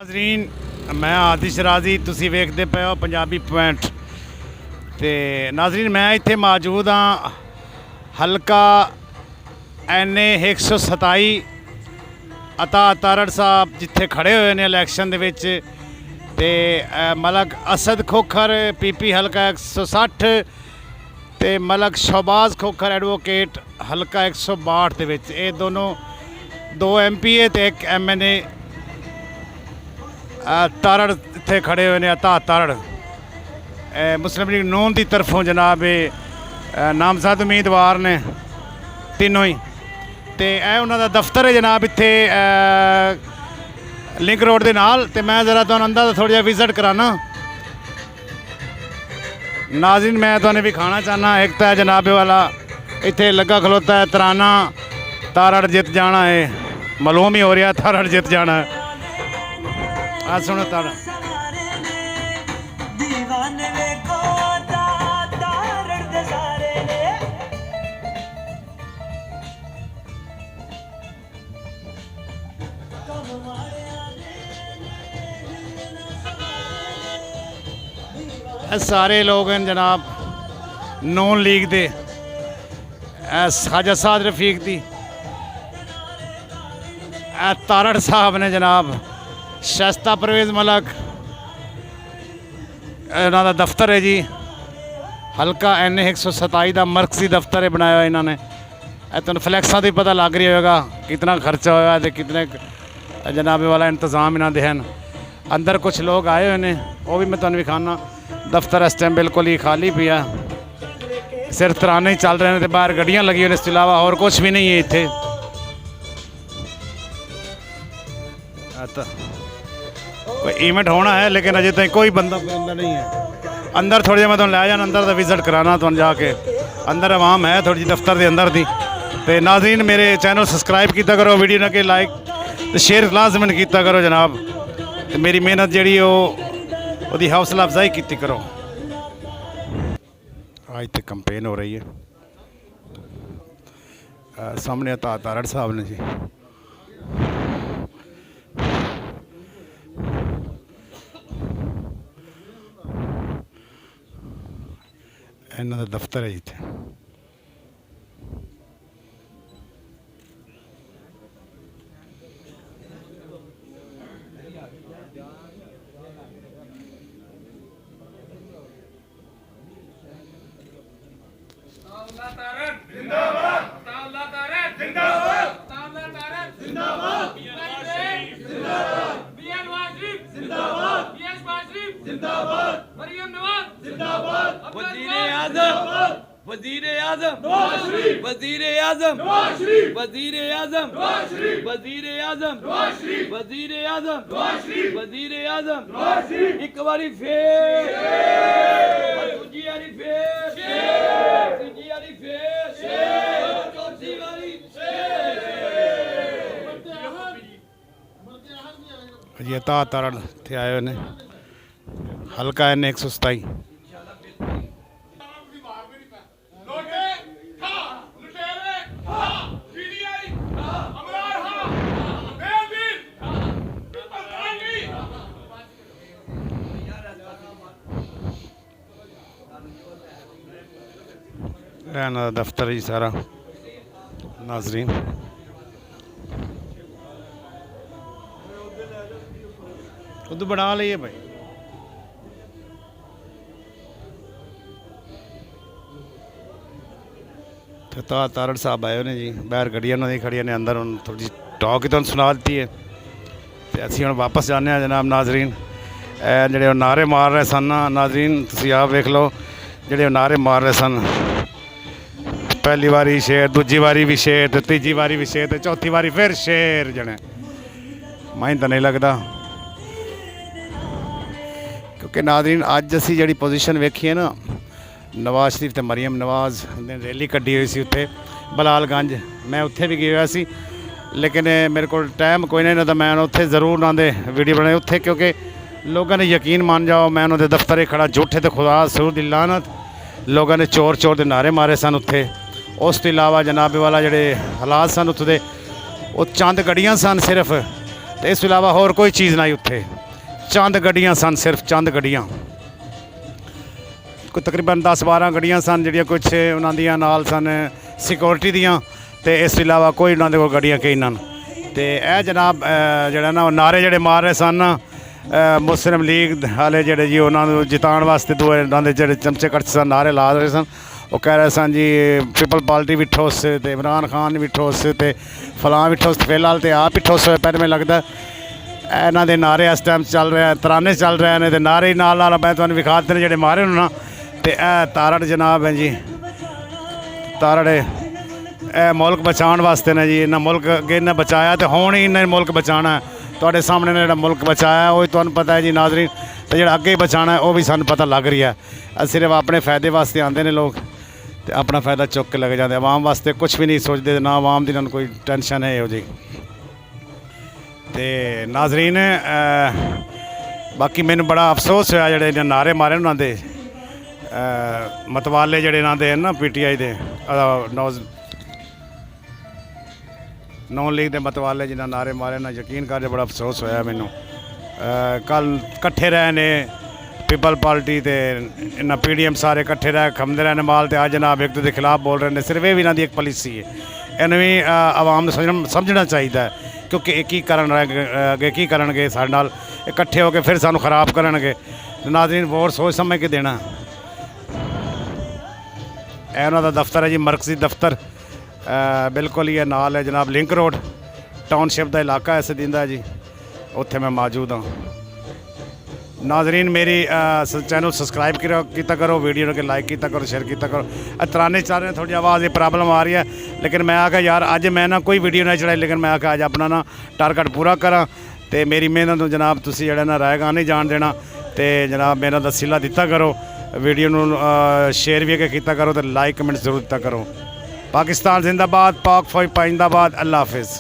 ਨਾਜ਼ਰੀਨ ਮੈਂ ਆਦਿਸ਼ ਰਾਜ਼ੀ ਤੁਸੀਂ ਵੇਖਦੇ ਪਏ ਹੋ ਪੰਜਾਬੀ ਪੁਆਇੰਟ ਤੇ ਨਾਜ਼ਰੀਨ ਮੈਂ ਇੱਥੇ ਮੌਜੂਦ ਹਾਂ ਹਲਕਾ NA 127 ਅਤਾ ਤਾਰੜ ਸਾਹਿਬ ਜਿੱਥੇ ਖੜੇ ਹੋਏ ਨੇ ਇਲੈਕਸ਼ਨ ਦੇ ਵਿੱਚ ਤੇ ਮਲਕ ਅਸਦ ਖੋਖਰ PP ਹਲਕਾ 160 ਤੇ ਮਲਕ ਸ਼ਹਬਾਜ਼ ਖੋਖਰ ਐਡਵੋਕੇਟ ਹਲਕਾ 162 ਦੇ ਵਿੱਚ ਇਹ ਦੋਨੋਂ 2 MPA ਤੇ 1 MNA ਤਾਰੜ ਇੱਥੇ ਖੜੇ ਹੋਏ ਨੇ ਅਤਾ ਤਾਰੜ ਮੁਸਲਿਮ ਲੀਗ ਨੂਨ ਦੀ ਤਰਫੋਂ ਜਨਾਬ ਨਾਮਜ਼ਦ ਉਮੀਦਵਾਰ ਨੇ ਤਿੰਨੋਂ ਹੀ ਤੇ ਇਹ ਉਹਨਾਂ ਦਾ ਦਫ਼ਤਰ ਹੈ ਜਨਾਬ ਇੱਥੇ ਲਿੰਕ ਰੋਡ ਦੇ ਨਾਲ ਤੇ ਮੈਂ ਜ਼ਰਾ ਤੁਹਾਨੂੰ ਅੰਦਰ ਥੋੜ੍ਹਾ ਜਿਹਾ ਵਿਜ਼ਿਟ ਕਰਾਨਾ ਨਾਜ਼ਰੀਨ मैं ਤੁਹਾਨੂੰ ਵਿਖਾਣਾ ਚਾਹਨਾ ਇੱਕ ਤਾਂ ਜਨਾਬ ਵਾਲਾ ਇੱਥੇ ਲੱਗਾ ਖਲੋਤਾ ਹੈ ਤਰਾਨਾ ਤਾਰੜ ਜਿੱਤ ਜਾਣਾ ਹੈ ਮਾਲੂਮ ਹੀ ਹੋ ਰਿਹਾ ਤਾਰੜ ਜਿੱਤ ਜਾਣਾ ਆ ਸੁਣੋ ਤਾਰੜ सारे लोग हैं जनाब नून लीग दे ख्वाजा साद रफीक दी तारड़ साहब ने जनाब शास्ता परवेज़ मलक इन्हों का दफ्तर है जी हल्का NA 127 का मरकजी दफ्तर है बनाया इन्होंने तुम फ्लैक्सा तो पता लग रहा होगा कितना खर्चा होया तो कितने जनाब वाला इंतज़ाम इन्हों के हैं अंदर कुछ लोग आए हुए हैं वो भी मैं तुम्हें विखाना दफ्तर इस टाइम बिल्कुल ही खाली पिया सिर्फ तराने ही चल रहे हैं तो बाहर गड्डियाँ लगी हुई इसके अलावा और कुछ भी नहीं है इतने कोई इवेंट होना है लेकिन अजे तक कोई बंदा अंदर नहीं है अंदर थोड़ी मैं तुम लै जाना अंदर का विजिट कराना तुम जाके अंदर आवाम है थोड़ी जी दफ्तर के अंदर दी तो नाज़रीन मेरे चैनल सबसक्राइब किया करो वीडियो ना के लाइक तो शेयर लाजमन किया करो जनाब तो मेरी मेहनत जी ਉਹਦੀ ਹੌਸਲਾ ਅਫਜ਼ਾਈ ਕੀਤੀ ਕਰੋ ਅੱਜ ਤੇ ਕੰਪੇਨ ਹੋ ਰਹੀ ਹੈ ਸਾਹਮਣੇ ਅਤਾ ਤਾਰੜ ਸਾਹਿਬ ਨੇ ਜੀ ਇਹਨਾਂ ਦਾ ਦਫ਼ਤਰ ਹੈ ਇੱਥੇ एक बारी फेर दूजी वारी फेर तीजी वारी फेर चौथी वारी जी अता तारड़ थे आए हुए ने हल्का NA 127 दफ्तर ही सारा नाजरीन खुद बना लिए भाई तारड़ साहब आए ने जी बाहर गड्डियां नहीं खड़िया ने अंदर हम थोड़ी जी टॉक ही तुहानू सुना दी है तो असी हम वापस जाने जनाब नाजरीन जेडे नारे मार रहे सन नाजरीन तुसीं आप वेख लो जेडे नारे मार रहे सन पहली बारी शेर दूजी बारी भी शेर तो तीजी बारी भी शेर तो चौथी बारी फिर शेर जने मैं तो नहीं लगता क्योंकि नाज़रीन अज असी जी पोजीशन वेखी है ना नवाज शरीफ तो मरीम नवाज ने रैली कड्डी हुई सी उत्थे बलालगंज मैं उत्थे भी गया सी लेकिन मेरे को टाइम कोई नहीं तो मैं उत्थे जरूर उन्होंने वीडियो बनाई उत्थे क्योंकि लोगों ने यकीन मान जाओ मैं उन्होंने दफ्तर खड़ा झूठे तो खुदा सरूर दी लानत लोगों ने चोर चोर के नारे मारे सन उत्थे उस तो इलावा जनाब वाला जोड़े हालात सन उत्थे वो चंद गड्डियां सन सिर्फ तो इस तो इलावा होर कोई चीज़ नहीं उत्थे ਚੰਦ ਗੱਡੀਆਂ ਸਨ, ਸਿਰਫ ਚੰਦ ਗੱਡੀਆਂ, ਕੋਈ ਤਕਰੀਬਨ 10-12 ਗੱਡੀਆਂ ਸਨ ਜਿਹੜੀਆਂ ਕੁਛ ਉਹਨਾਂ ਦੀਆਂ ਨਾਲ ਸਨ ਸਿਕਿਉਰਿਟੀ ਦੀਆਂ, ਤੇ ਇਸ ਤੋਂ ਇਲਾਵਾ ਕੋਈ ਉਹਨਾਂ ਦੇ ਕੋਲ ਗੱਡੀਆਂ ਕਈ ਨਨ। ਤੇ ਇਹ ਜਨਾਬ ਜਿਹੜਾ ਨਾ ਉਹ ਨਾਅਰੇ ਜਿਹੜੇ ਮਾਰ ਰਹੇ ਸਨ ਮੁਸਲਿਮ ਲੀਗ ਵਾਲੇ ਜਿਹੜੇ ਜੀ ਉਹਨਾਂ ਨੂੰ ਜਿਤਾਉਣ ਵਾਸਤੇ ਦੋ ਇਹਨਾਂ ਦੇ ਜਿਹੜੇ ਚਮਚੇ ਕੱਟ ਸਨ ਨਾਅਰੇ ਲਾ ਰਹੇ ਸਨ। ਉਹ ਕਹਿ ਰਹੇ ਸਨ ਜੀ ਪੀਪਲ ਪਾਰਟੀ ਵੀ ਠੋਸ ਤੇ ਇਮਰਾਨ ਖਾਨ ਵੀ ਠੋਸ ਤੇ ਫਲਾਂ ਵੀ ਠੋਸ, ਫਿਲਹਾਲ ਤੇ ਆਪ ਹੀ ਠੋਸ ਹੋਏ ਪਏ ਮੈਨੂੰ ਲੱਗਦਾ। ਇਹਨਾਂ ਦੇ ਨਾਅਰੇ ਇਸ ਟਾਈਮ ਚੱਲ ਰਿਹਾ, ਤਰਾਨੇ ਚੱਲ ਰਹੇ ਨੇ ਤੇ ਨਾਅਰੇ ਨਾਲ ਨਾਲ ਮੈਂ ਤੁਹਾਨੂੰ ਵਿਖਾ ਦਿੱਤੇ ਨੇ ਜਿਹੜੇ ਮਾਰੇ ਨੂੰ ਨਾ। ਤੇ ਇਹ ਤਾਰੜ ਜਨਾਬ ਹੈ ਜੀ, ਤਾਰੜ ਇਹ ਮੁਲਕ ਬਚਾਉਣ ਵਾਸਤੇ ਨੇ ਜੀ। ਇਹਨਾਂ ਮੁਲਕ ਅੱਗੇ ਇਹਨਾਂ ਬਚਾਇਆ ਤੇ ਹੁਣ ਹੀ ਇਹਨਾਂ ਮੁਲਕ ਬਚਾਉਣਾ। ਤੁਹਾਡੇ ਸਾਹਮਣੇ ਨੇ ਜਿਹੜਾ ਮੁਲਕ ਬਚਾਇਆ ਉਹ ਤੁਹਾਨੂੰ ਪਤਾ ਹੈ ਜੀ ਨਾਜ਼ਰੀਨ, ਤੇ ਜਿਹੜਾ ਅੱਗੇ ਬਚਾਉਣਾ ਉਹ ਵੀ ਸਾਨੂੰ ਪਤਾ ਲੱਗ ਰਿਹਾ। ਸਿਰਫ ਆਪਣੇ ਫਾਇਦੇ ਵਾਸਤੇ ਆਉਂਦੇ ਨੇ ਲੋਕ ਤੇ ਆਪਣਾ ਫਾਇਦਾ ਚੁੱਕ ਕੇ ਲੱਗ ਜਾਂਦੇ, ਆਵਾਮ ਵਾਸਤੇ ਕੁਝ ਵੀ ਨਹੀਂ ਸੋਚਦੇ, ਨਾ ਆਵਾਮ ਦੀ ਨਾਲ ਕੋਈ ਟੈਨਸ਼ਨ ਹੈ ਇਹੋ ਜੀ। ਤੇ ਨਾਜ਼ਰੀਨ ਬਾਕੀ ਮੈਨੂੰ ਬੜਾ ਅਫਸੋਸ ਹੋਇਆ ਜਿਹੜੇ ਇਹਨਾਂ ਨਾਅਰੇ ਮਾਰੇ ਉਹਨਾਂ ਦੇ ਮਤਵਾਲੇ ਜਿਹੜੇ ਇਹਨਾਂ ਦੇ ਨਾ PTI ਦੇ ਨੌਨ ਲੀਗ ਦੇ ਮਤਵਾਲੇ ਜਿਨ੍ਹਾਂ ਨਾਅਰੇ ਮਾਰੇ ਨਾ, ਯਕੀਨ ਕਰਕੇ ਬੜਾ ਅਫਸੋਸ ਹੋਇਆ ਮੈਨੂੰ। ਕੱਲ ਇਕੱਠੇ ਰਹੇ ਨੇ ਪੀਪਲ ਪਾਰਟੀ ਤੇ ਇਹਨਾਂ PDM ਸਾਰੇ ਇਕੱਠੇ ਰਹਿ ਖੰਮਦੇ ਰਹੇ ਨੇ ਮਾਲ, ਤੇ ਅੱਜ ਜਨਾਬ ਇੱਕ ਦੂਜੇ ਦੇ ਖਿਲਾਫ ਬੋਲ ਰਹੇ ਨੇ। ਸਿਰਫ ਇਹ ਵੀ ਇਹਨਾਂ ਦੀ ਇੱਕ ਪਾਲਿਸੀ ਹੈ, ਇਹਨੂੰ ਵੀ ਆਵਾਮ ਨੂੰ ਸਮਝਣਾ ਚਾਹੀਦਾ ਹੈ, ਕਿਉਂਕਿ ਇਹ ਕੀ ਕਰਨ ਅੱਗੇ ਕੀ ਕਰਨਗੇ ਸਾਡੇ ਨਾਲ ਇਕੱਠੇ ਹੋ ਕੇ, ਫਿਰ ਸਾਨੂੰ ਖਰਾਬ ਕਰਨਗੇ। ਨਾਜ਼ਰੀਨ ਵੋਟ ਸੋਚ ਸਮਝ ਕੇ ਦੇਣਾ। ਇਹ ਉਹਨਾਂ ਦਾ ਦਫ਼ਤਰ ਹੈ ਜੀ, ਮਰਕਜ਼ੀ ਦਫ਼ਤਰ ਬਿਲਕੁਲ ਹੀ ਨਾਲ ਹੈ ਜਨਾਬ, ਲਿੰਕ ਰੋਡ ਟਾਊਨਸ਼ਿਪ ਦਾ ਇਲਾਕਾ ਐਸੇ ਦਿੰਦਾ ਜੀ, ਉੱਥੇ ਮੈਂ ਮੌਜੂਦ ਹਾਂ। ਨਾਜ਼ਰੀਨ ਮੇਰੀ ਚੈਨਲ ਸਬਸਕ੍ਰਾइब ਕੀਤਾ ਕਰੋ, ਵੀਡੀਓ ਨੂੰ ਲਾइक ਕੀਤਾ ਕਰੋ, ਸ਼ੇਅਰ ਕੀਤਾ ਕਰੋ। ਤਰਾਨੇ ਚੱਲ ਰਹੇ ਥੋੜੀ ਆਵਾਜ਼ ਦੀ ਪ੍ਰॉब्लम आ रही है, लेकिन मैं आखा यार अज मैं ना कोई वीडियो नहीं चढ़ाई, लेकिन मैं आखा अज अपना ना टारगेट पूरा करा। तो मेरी मेहनत तो जनाब तुसी जेड़ा ना रायगा नहीं जान देना, तो जनाब मेहनत का सिला दिता करो, वीडियो नू शेयर भी किया करो, तो लाइक कमेंट जरूर दिता करो। पाकिस्तान जिंदाबाद, पाक फौज पाइंदाबाद। अल्लाह हाफिज़।